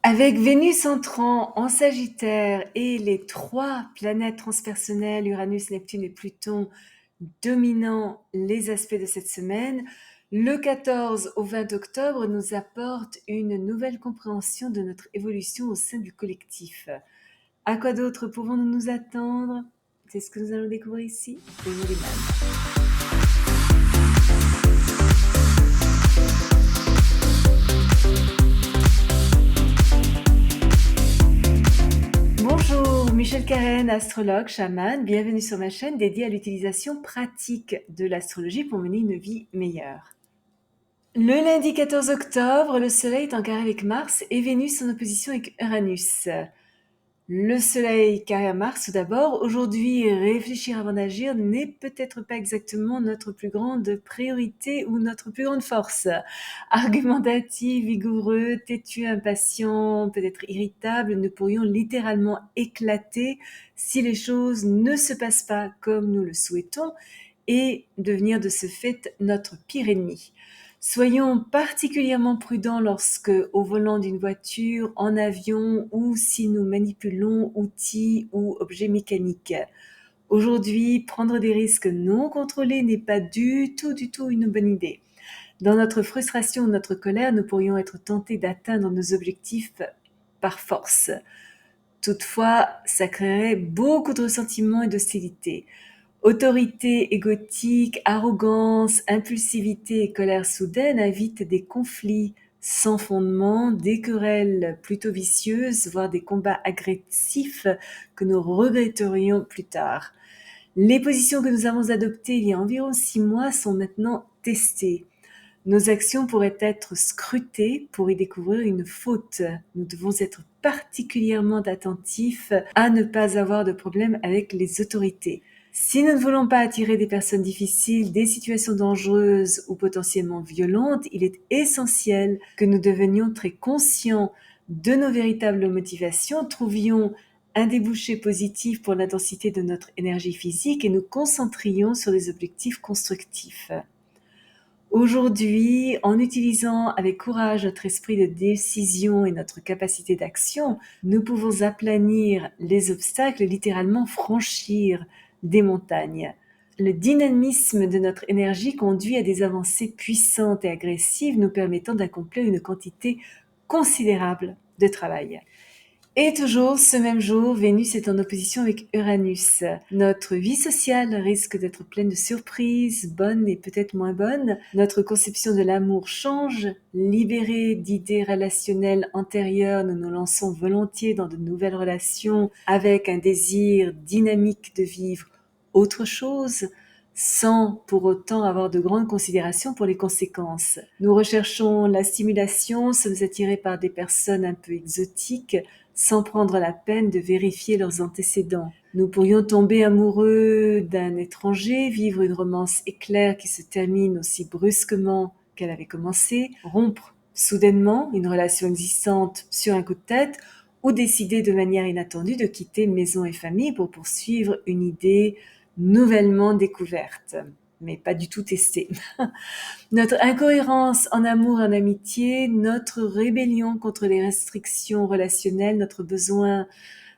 Avec Vénus entrant en Sagittaire et les trois planètes transpersonnelles, Uranus, Neptune et Pluton, dominant les aspects de cette semaine, le 14 au 20 octobre nous apporte une nouvelle compréhension de notre évolution au sein du collectif. À quoi d'autre pouvons-nous nous attendre? C'est ce que nous allons découvrir ici. Bonjour les dames. Bonjour, Michel Carène, astrologue, chaman. Bienvenue sur ma chaîne dédiée à l'utilisation pratique de l'astrologie pour mener une vie meilleure. Le lundi 14 octobre, le Soleil est en carré avec Mars et Vénus en opposition avec Uranus. Le Soleil carré à Mars, tout d'abord. Aujourd'hui, réfléchir avant d'agir n'est peut-être pas exactement notre plus grande priorité ou notre plus grande force. Argumentatif, vigoureux, têtu, impatient, peut-être irritable, nous pourrions littéralement éclater si les choses ne se passent pas comme nous le souhaitons et devenir de ce fait notre pire ennemi. Soyons particulièrement prudents lorsque, au volant d'une voiture, en avion ou si nous manipulons outils ou objets mécaniques. Aujourd'hui, prendre des risques non contrôlés n'est pas du tout une bonne idée. Dans notre frustration ou notre colère, nous pourrions être tentés d'atteindre nos objectifs par force. Toutefois, ça créerait beaucoup de ressentiment et d'hostilité. Autorité égotique, arrogance, impulsivité et colère soudaine invitent des conflits sans fondement, des querelles plutôt vicieuses, voire des combats agressifs que nous regretterions plus tard. Les positions que nous avons adoptées il y a environ 6 mois sont maintenant testées. Nos actions pourraient être scrutées pour y découvrir une faute. Nous devons être particulièrement attentifs à ne pas avoir de problème avec les autorités. Si nous ne voulons pas attirer des personnes difficiles, des situations dangereuses ou potentiellement violentes, il est essentiel que nous devenions très conscients de nos véritables motivations, trouvions un débouché positif pour l'intensité de notre énergie physique et nous concentrions sur des objectifs constructifs. Aujourd'hui, en utilisant avec courage notre esprit de décision et notre capacité d'action, nous pouvons aplanir les obstacles et littéralement franchir des montagnes. Le dynamisme de notre énergie conduit à des avancées puissantes et agressives nous permettant d'accomplir une quantité considérable de travail. Et toujours ce même jour, Vénus est en opposition avec Uranus. Notre vie sociale risque d'être pleine de surprises, bonnes et peut-être moins bonnes. Notre conception de l'amour change. Libérés d'idées relationnelles antérieures, nous nous lançons volontiers dans de nouvelles relations avec un désir dynamique de vivre autre chose, sans pour autant avoir de grandes considérations pour les conséquences. Nous recherchons la stimulation, sommes attirés par des personnes un peu exotiques, sans prendre la peine de vérifier leurs antécédents. Nous pourrions tomber amoureux d'un étranger, vivre une romance éclair qui se termine aussi brusquement qu'elle avait commencé, rompre soudainement une relation existante sur un coup de tête, ou décider de manière inattendue de quitter maison et famille pour poursuivre une idée nouvellement découverte, mais pas du tout testée. Notre incohérence en amour et en amitié, notre rébellion contre les restrictions relationnelles, notre besoin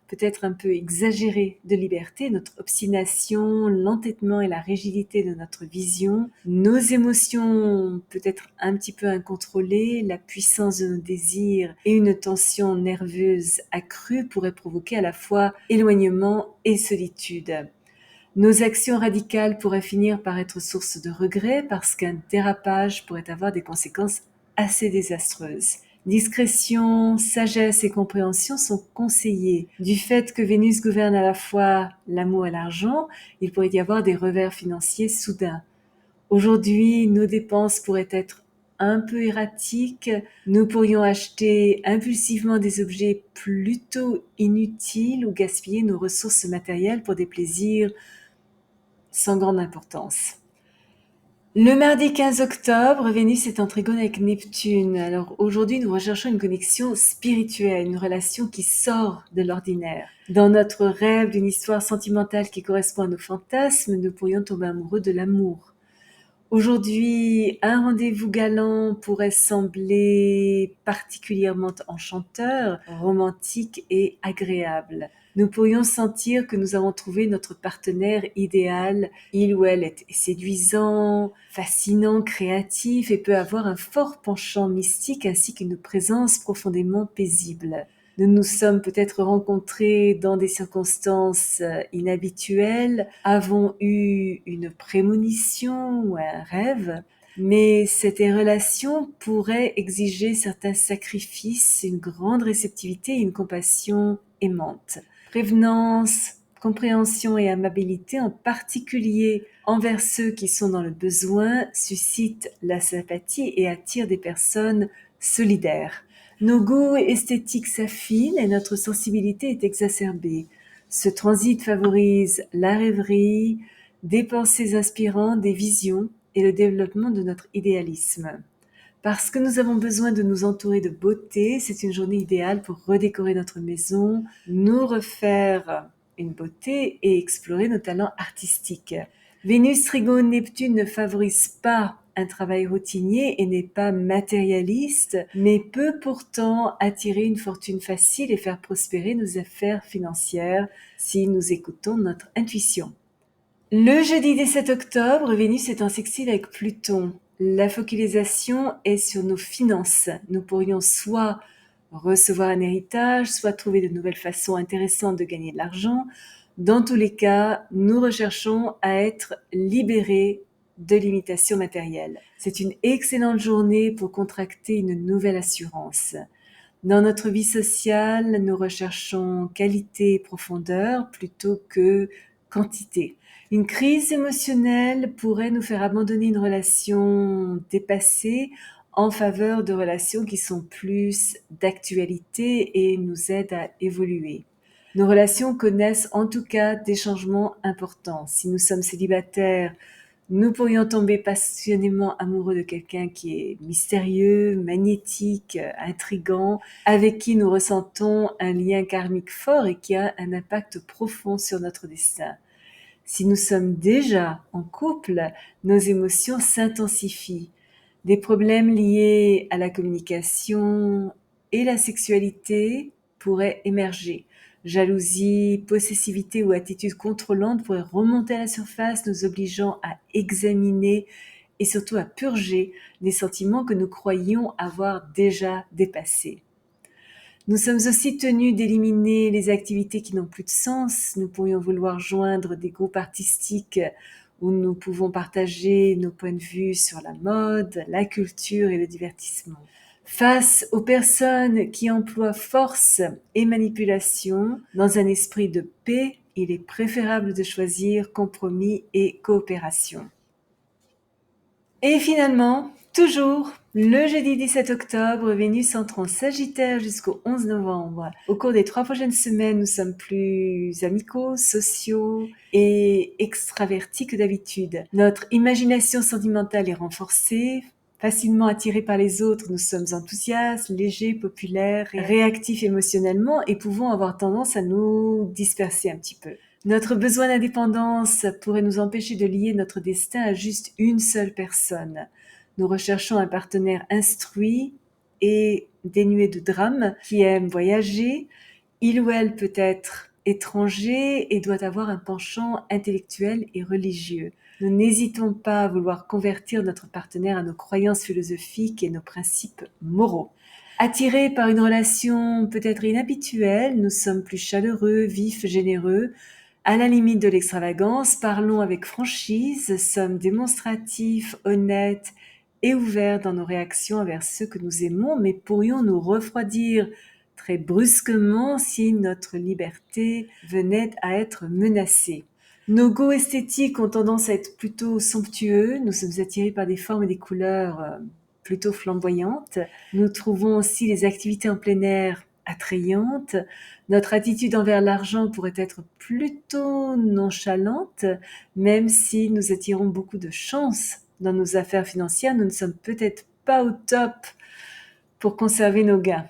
peut-être un peu exagéré de liberté, notre obstination, l'entêtement et la rigidité de notre vision, nos émotions peut-être un petit peu incontrôlées, la puissance de nos désirs et une tension nerveuse accrue pourraient provoquer à la fois éloignement et solitude. Nos actions radicales pourraient finir par être source de regrets parce qu'un dérapage pourrait avoir des conséquences assez désastreuses. Discrétion, sagesse et compréhension sont conseillées. Du fait que Vénus gouverne à la fois l'amour et l'argent, il pourrait y avoir des revers financiers soudains. Aujourd'hui, nos dépenses pourraient être un peu erratiques. Nous pourrions acheter impulsivement des objets plutôt inutiles ou gaspiller nos ressources matérielles pour des plaisirs sans grande importance. Le mardi 15 octobre, Vénus est en trigone avec Neptune. Alors aujourd'hui, nous recherchons une connexion spirituelle, une relation qui sort de l'ordinaire. Dans notre rêve d'une histoire sentimentale qui correspond à nos fantasmes, nous pourrions tomber amoureux de l'amour. Aujourd'hui, un rendez-vous galant pourrait sembler particulièrement enchanteur, romantique et agréable. Nous pourrions sentir que nous avons trouvé notre partenaire idéal. Il ou elle est séduisant, fascinant, créatif et peut avoir un fort penchant mystique ainsi qu'une présence profondément paisible. Nous nous sommes peut-être rencontrés dans des circonstances inhabituelles, avons eu une prémonition ou un rêve, mais cette relation pourrait exiger certains sacrifices, une grande réceptivité et une compassion aimante. Prévenance, compréhension et amabilité, en particulier envers ceux qui sont dans le besoin, suscitent la sympathie et attirent des personnes solidaires. Nos goûts esthétiques s'affinent et notre sensibilité est exacerbée. Ce transit favorise la rêverie, des pensées inspirantes, des visions et le développement de notre idéalisme. Parce que nous avons besoin de nous entourer de beauté, c'est une journée idéale pour redécorer notre maison, nous refaire une beauté et explorer nos talents artistiques. Vénus Trigone Neptune ne favorise pas un travail routinier et n'est pas matérialiste, mais peut pourtant attirer une fortune facile et faire prospérer nos affaires financières si nous écoutons notre intuition. Le jeudi 17 octobre, Vénus est en sextile avec Pluton. La focalisation est sur nos finances. Nous pourrions soit recevoir un héritage, soit trouver de nouvelles façons intéressantes de gagner de l'argent. Dans tous les cas, nous recherchons à être libérés de limitations matérielles. C'est une excellente journée pour contracter une nouvelle assurance. Dans notre vie sociale, nous recherchons qualité et profondeur plutôt que quantité. Une crise émotionnelle pourrait nous faire abandonner une relation dépassée en faveur de relations qui sont plus d'actualité et nous aident à évoluer. Nos relations connaissent en tout cas des changements importants. Si nous sommes célibataires, nous pourrions tomber passionnément amoureux de quelqu'un qui est mystérieux, magnétique, intrigant, avec qui nous ressentons un lien karmique fort et qui a un impact profond sur notre destin. Si nous sommes déjà en couple, nos émotions s'intensifient. Des problèmes liés à la communication et la sexualité pourraient émerger. Jalousie, possessivité ou attitude contrôlante pourraient remonter à la surface, nous obligeant à examiner et surtout à purger des sentiments que nous croyions avoir déjà dépassés. Nous sommes aussi tenus d'éliminer les activités qui n'ont plus de sens. Nous pourrions vouloir joindre des groupes artistiques où nous pouvons partager nos points de vue sur la mode, la culture et le divertissement. Face aux personnes qui emploient force et manipulation, dans un esprit de paix, il est préférable de choisir compromis et coopération. Et finalement, toujours, le jeudi 17 octobre, Vénus entre en Sagittaire jusqu'au 11 novembre. Au cours des 3 prochaines semaines, nous sommes plus amicaux, sociaux et extravertis que d'habitude. Notre imagination sentimentale est renforcée. Facilement attirés par les autres, nous sommes enthousiastes, légers, populaires, réactifs émotionnellement et pouvons avoir tendance à nous disperser un petit peu. Notre besoin d'indépendance pourrait nous empêcher de lier notre destin à juste une seule personne. Nous recherchons un partenaire instruit et dénué de drame qui aime voyager. Il ou elle peut être étranger et doit avoir un penchant intellectuel et religieux. Nous n'hésitons pas à vouloir convertir notre partenaire à nos croyances philosophiques et nos principes moraux. Attirés par une relation peut-être inhabituelle, nous sommes plus chaleureux, vifs, généreux. À la limite de l'extravagance, parlons avec franchise, sommes démonstratifs, honnêtes et ouverts dans nos réactions envers ceux que nous aimons, mais pourrions nous refroidir très brusquement si notre liberté venait à être menacée. Nos goûts esthétiques ont tendance à être plutôt somptueux, nous sommes attirés par des formes et des couleurs plutôt flamboyantes. Nous trouvons aussi les activités en plein air attrayantes. Notre attitude envers l'argent pourrait être plutôt nonchalante, même si nous attirons beaucoup de chance dans nos affaires financières, nous ne sommes peut-être pas au top pour conserver nos gains.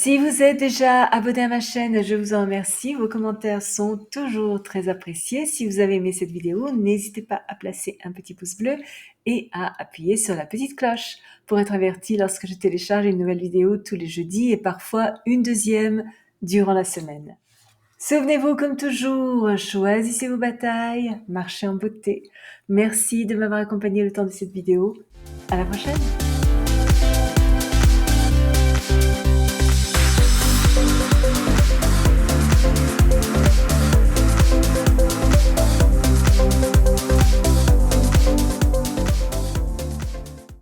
Si vous êtes déjà abonné à ma chaîne, je vous en remercie. Vos commentaires sont toujours très appréciés. Si vous avez aimé cette vidéo, n'hésitez pas à placer un petit pouce bleu et à appuyer sur la petite cloche pour être averti lorsque je télécharge une nouvelle vidéo tous les jeudis et parfois une deuxième durant la semaine. Souvenez-vous, comme toujours, choisissez vos batailles, marchez en beauté. Merci de m'avoir accompagné le temps de cette vidéo. À la prochaine!